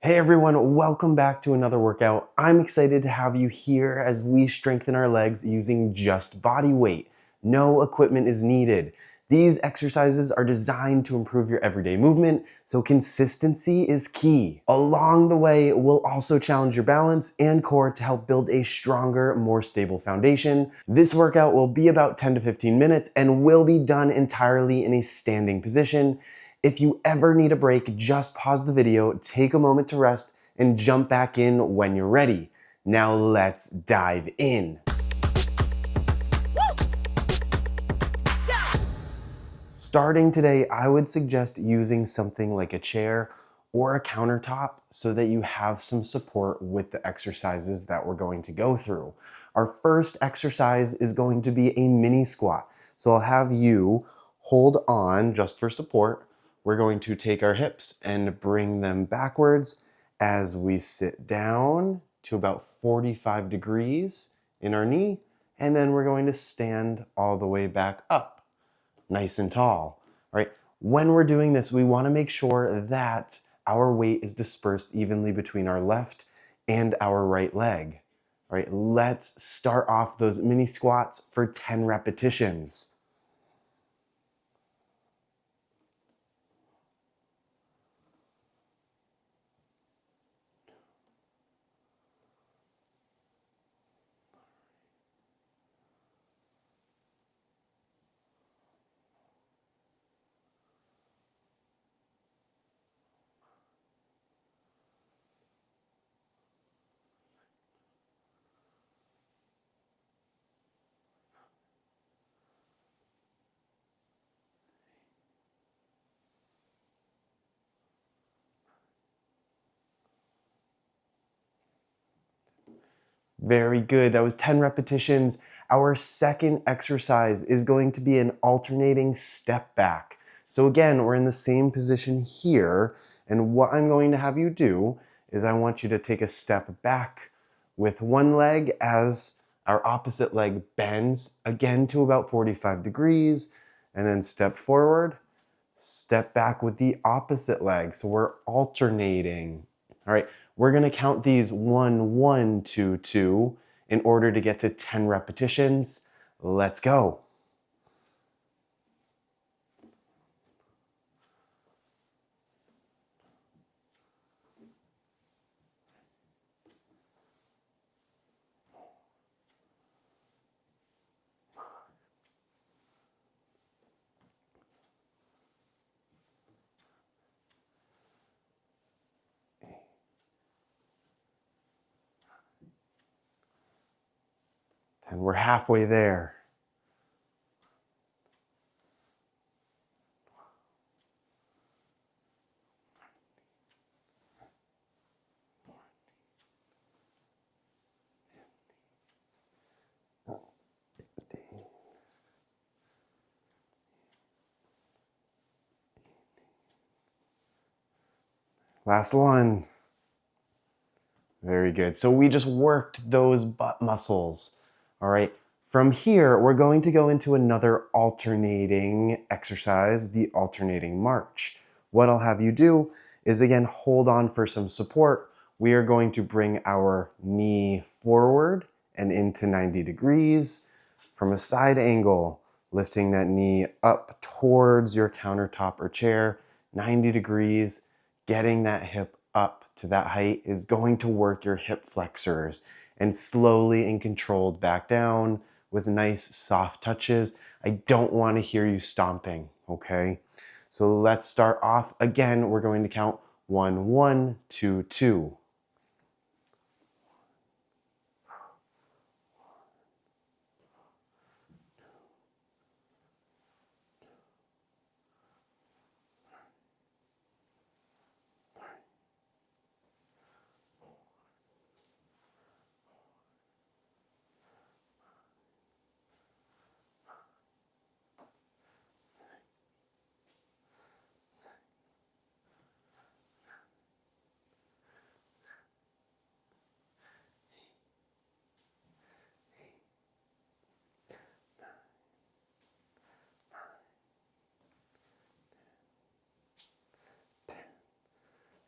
Hey everyone, welcome back to another workout. I'm excited to have you here as we strengthen our legs using just body weight. No equipment is needed. These exercises are designed to improve your everyday movement, so consistency is key. Along the way, we'll also challenge your balance and core to help build a stronger, more stable foundation. This workout will be about 10 to 15 minutes and will be done entirely in a standing position. If you ever need a break, just pause the video, take a moment to rest, and jump back in when you're ready. Now let's dive in. Starting today, I would suggest using something like a chair or a countertop so that you have some support with the exercises that we're going to go through. Our first exercise is going to be a mini squat. So I'll have you hold on just for support. We're going to take our hips and bring them backwards as we sit down to about 45 degrees in our knee, and then we're going to stand all the way back up, nice and tall. All right. When we're doing this, we want to make sure that our weight is dispersed evenly between our left and our right leg. All right, let's start off those mini squats for 10 repetitions. Very good. That was 10 repetitions. Our second exercise is going to be an alternating step back. So again, we're in the same position here. And what I'm going to have you do is I want you to take a step back with one leg as our opposite leg bends again to about 45 degrees, and then step forward, step back with the opposite leg. So we're alternating. All right. We're going to count these 1, 1, 2, 2 in order to get to 10 repetitions. Let's go. And we're halfway there. Last one. Very good. So we just worked those butt muscles. All right. From here, we're going to go into another alternating exercise, the alternating march. What I'll have you do is, again, hold on for some support. We are going to bring our knee forward and into 90 degrees from a side angle, lifting that knee up towards your countertop or chair, 90 degrees, getting that hip up to that height is going to work your hip flexors, and slowly and controlled back down with nice soft touches. I don't want to hear you stomping, okay? So let's start off. Again, we're going to count 1, 1, 2, 2.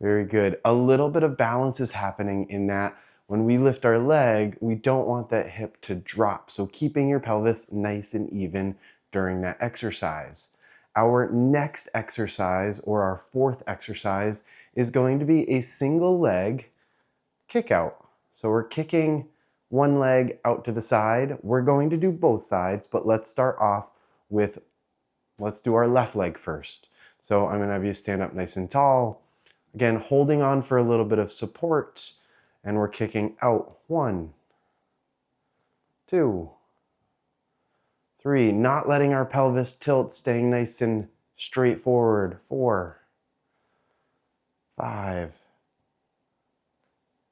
Very good. A little bit of balance is happening in that when we lift our leg, we don't want that hip to drop. So keeping your pelvis nice and even during that exercise. Our next exercise, or our fourth exercise, is going to be a single leg kick out. So we're kicking one leg out to the side. We're going to do both sides, but let's start off with, let's do our left leg first. So I'm gonna have you stand up nice and tall. Again, holding on for a little bit of support, and we're kicking out. 1, 2, 3. Not letting our pelvis tilt, staying nice and straight forward. 4, 5,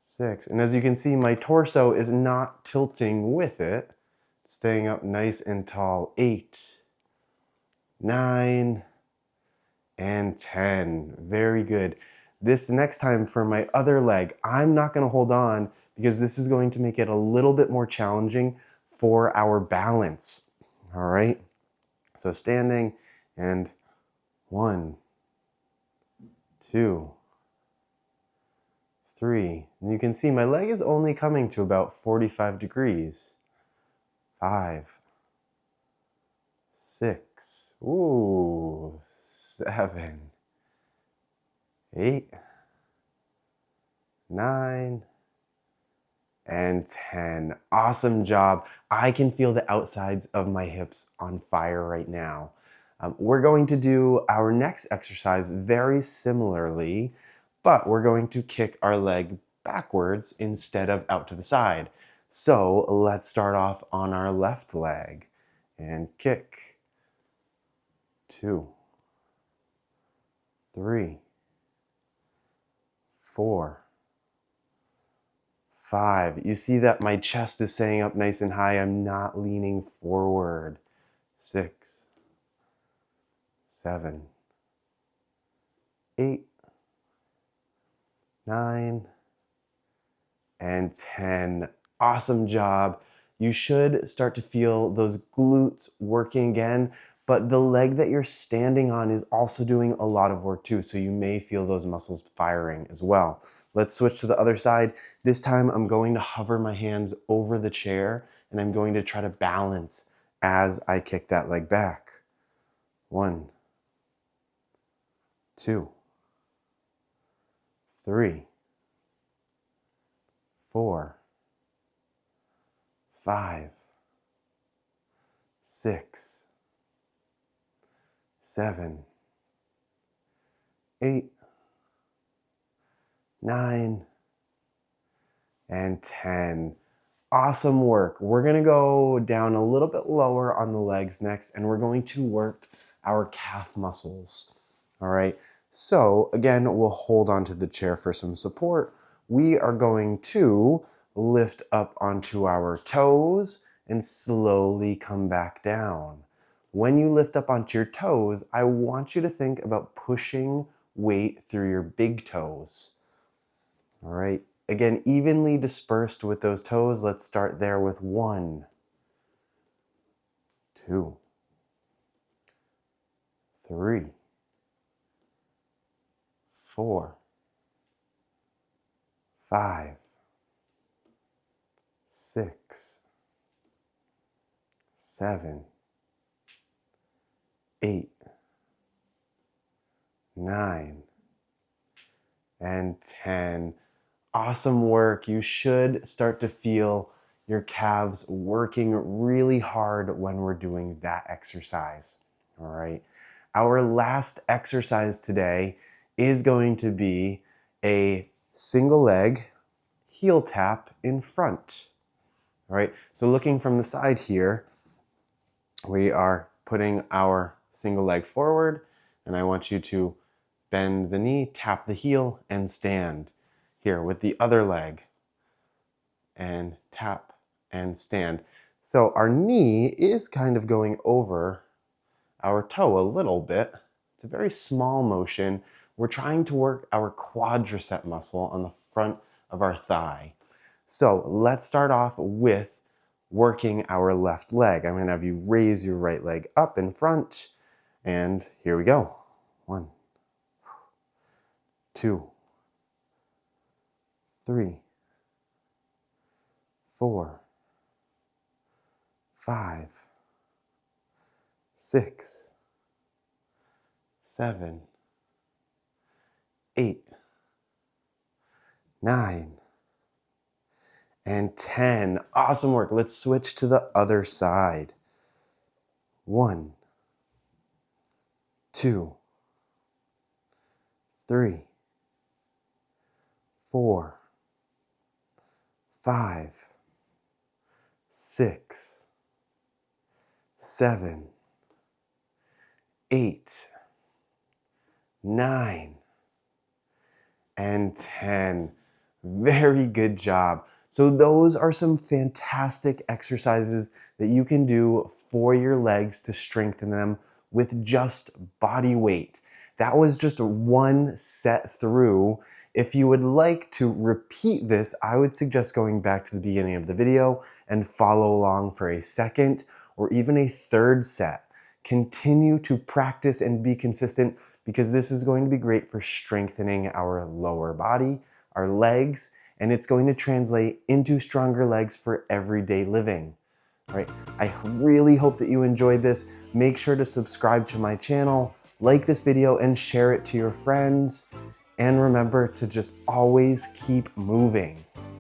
6. And as you can see, my torso is not tilting with it. It's staying up nice and tall. 8, 9, and 10. Very good. This next time for my other leg, I'm not going to hold on because this is going to make it a little bit more challenging for our balance. All right. So standing, and 1, 2, 3. And you can see my leg is only coming to about 45 degrees. 5, 6. Ooh, 7, 8, 9, and 10. Awesome job. I can feel the outsides of my hips on fire right now. We're going to do our next exercise very similarly, but we're going to kick our leg backwards instead of out to the side. So let's start off on our left leg and kick. 2, 3, 4, 5. You see that my chest is staying up nice and high. I'm not leaning forward. 6, 7, 8, 9, and 10. Awesome job. You should start to feel those glutes working again, but the leg that you're standing on is also doing a lot of work too, so you may feel those muscles firing as well. Let's switch to the other side. This time I'm going to hover my hands over the chair and I'm going to try to balance as I kick that leg back. 1, 2, 3, 4, 5, 6, 7, 8, 9, and 10. Awesome work. We're going to go down a little bit lower on the legs next, and we're going to work our calf muscles. All right. So again, we'll hold onto the chair for some support. We are going to lift up onto our toes and slowly come back down. When you lift up onto your toes, I want you to think about pushing weight through your big toes. All right. Again, evenly dispersed with those toes. Let's start there with 1, 2, 3, 4, 5, 6, 7, 8, 9, and 10. Awesome work. You should start to feel your calves working really hard when we're doing that exercise. All right. Our last exercise today is going to be a single leg heel tap in front. All right. So looking from the side here, we are putting our single leg forward, and I want you to bend the knee, tap the heel, and stand. Here with the other leg, and tap and stand. So our knee is kind of going over our toe a little bit. It's a very small motion. We're trying to work our quadricep muscle on the front of our thigh. So let's start off with working our left leg. I'm going to have you raise your right leg up in front, and here we go. 1, 2, 3, 4, 5, 6, 7, 8, 9, and 10. Awesome work. Let's switch to the other side. 1, 2, 3, 4, 5, 6, 7, 8, 9, and 10. Very good job. So those are some fantastic exercises that you can do for your legs to strengthen them with just body weight. That was just one set through. If you would like to repeat this, I would suggest going back to the beginning of the video and follow along for a second or even a third set. Continue to practice and be consistent because this is going to be great for strengthening our lower body, our legs, and it's going to translate into stronger legs for everyday living. All right, I really hope that you enjoyed this. Make sure to subscribe to my channel, like this video, and share it to your friends. And remember to just always keep moving.